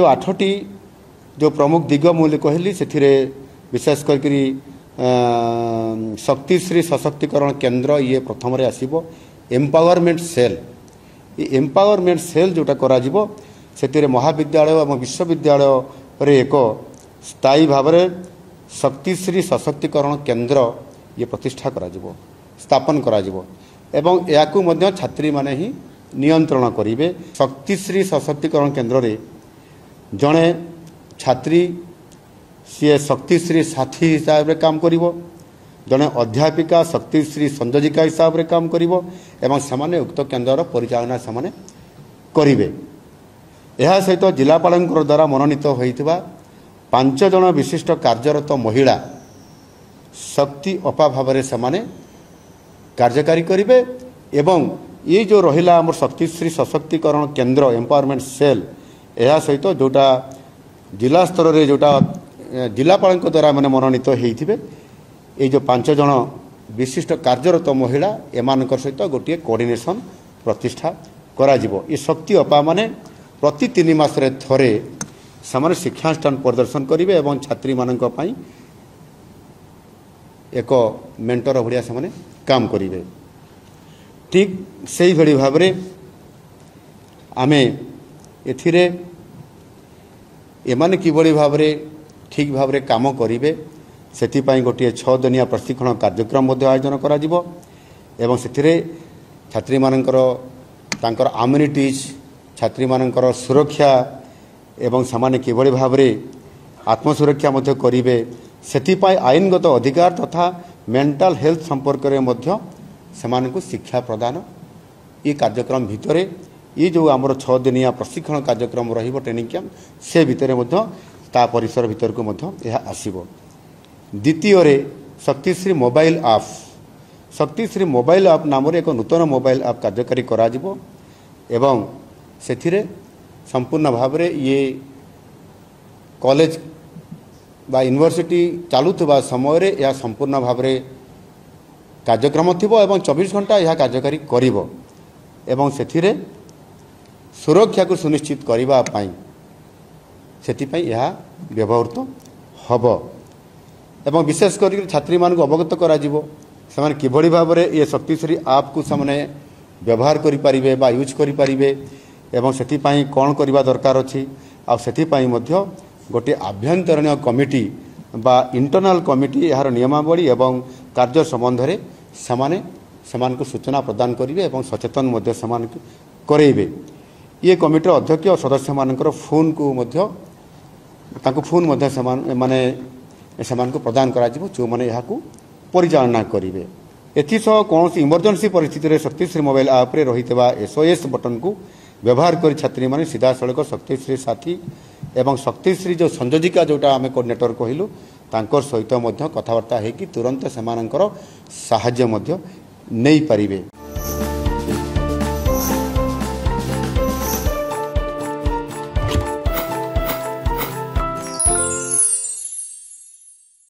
जो 8टी जो प्रमुख दिग मुझे कहली से विशेष करके शक्तिश्री सशक्तिकरण केन्द्र ये प्रथम आसब एम्पावरमेंट सेल ये एम्पावरमेंट सेल जोटा से महाविद्यालय और विश्वविद्यालय रे एक स्थायी भाव में शक्तिश्री सशक्तिकरण केन्द्र ये प्रतिष्ठा करा स्थापन करा एवं या छात्री माने ही नियंत्रण करेंगे। शक्तिश्री सशक्तिकरण केन्द्र रे जड़े छात्री सी शक्तिश्री साथी हिसाब रे काम करिवो, जड़े अध्यापिका शक्तिश्री संयोजिका हिसाब रे काम करिवो एवं समाने उक्त केन्द्र परिचालना समाने करिवे। यह सहित जिलापाल द्वारा मनोनीत होइथिबा 5 जन विशिष्ट कार्यरत महिला शक्ति अपा भाव में समाने कार्यकारी करिवे एवं ये जो रहिला हमर शक्तिश्री सशक्तिकरण केन्द्र एम्पावरमेंट सेल यह सहित जोटा जिला स्तर रे जोटा जिलापाल द्वारा मैंने मनोनीत होइथिबे ये जो 5 जन विशिष्ट कार्यरत महिला एमान सहित गोटे कोऑर्डिनेशन प्रतिष्ठा करा जिवो। ये शक्ति अपा माने प्रति 3 मास रे थरे सामान्य शिक्षानुष्ठान प्रदर्शन करेंगे एवं छात्री मानक पई एक मेंटर भलिया से काम करेंगे। ठीक से भली भाव में आमे एथिरे एमाने किभली भाव में ठीक भाव में काम करेंगे से गोटे 6 दिनिया प्रशिक्षण कार्यक्रम आयोजन करा जिवो एवं से छात्री मानकर तांकर अम्युनिटीज छात्री मानकर सुरक्षा एवं सामान्य किभली भाव में आत्मसुरक्षा मध्य करेंगे से आईनगत अधिकार तथा मेंटल हेल्थ संपर्क में सेमानकु शिक्षा प्रदान ये कार्यक्रम भितर ये जो आमर 6 दिनिया प्रशिक्षण कार्यक्रम रहिबो ट्रेनिंग कैंप से भितर ता परिसर भितर को यह आसीबो। द्वितीय रे शक्तिश्री मोबाइल ऐप शक्तिश्री मोबाइल ऐप नाम एक नूतन मोबाइल ऐप कार्यकारी करा जिवो एवं से संपूर्ण भाव में ये कॉलेज बा यूनिवर्सिटी चालुवा समय यह संपूर्ण भाव में कार्यक्रम थी एवं 24 घंटा यह कार्यकारी करिवो एवं से सुरक्षा को सुनिश्चित करने से यह व्यवहृत हब एवं विशेष कर छात्री मान अवगत करा जिवो सेमाने किभली भाव में ये शक्तिश्री ऐप को से व्यवहार करें बा यूज करें एवं से कौन करवा दरकार अच्छी आउ गोटे आभ्यंतरण कमिटी बा इंटरनल कमिटी यार नियमावली एवं कार्य संबंध में समान को सूचना प्रदान करेंगे एवं सचेतन करेंगे। ये कमिटीर अध्यक्ष और सदस्य मानकर फोन को फोन माने को प्रदान करा जो मैंने यहाँ परिचालना करेंगे। एथिसह कौन इमरजेंसी परिस्थिति शक्तिश्री मोबाइल ऐप रे रही SOS बटन को व्यवहार कर छात्री माने सीधा सड़क शक्तिश्री साथी एवं शक्तिश्री जो संयोजिका जोटा आम कोऑर्डिनेटर कहलु तांकर सहित कथबार्ता है कि तुरंत सेमानंकर साहाय्य नहीं पारिबे।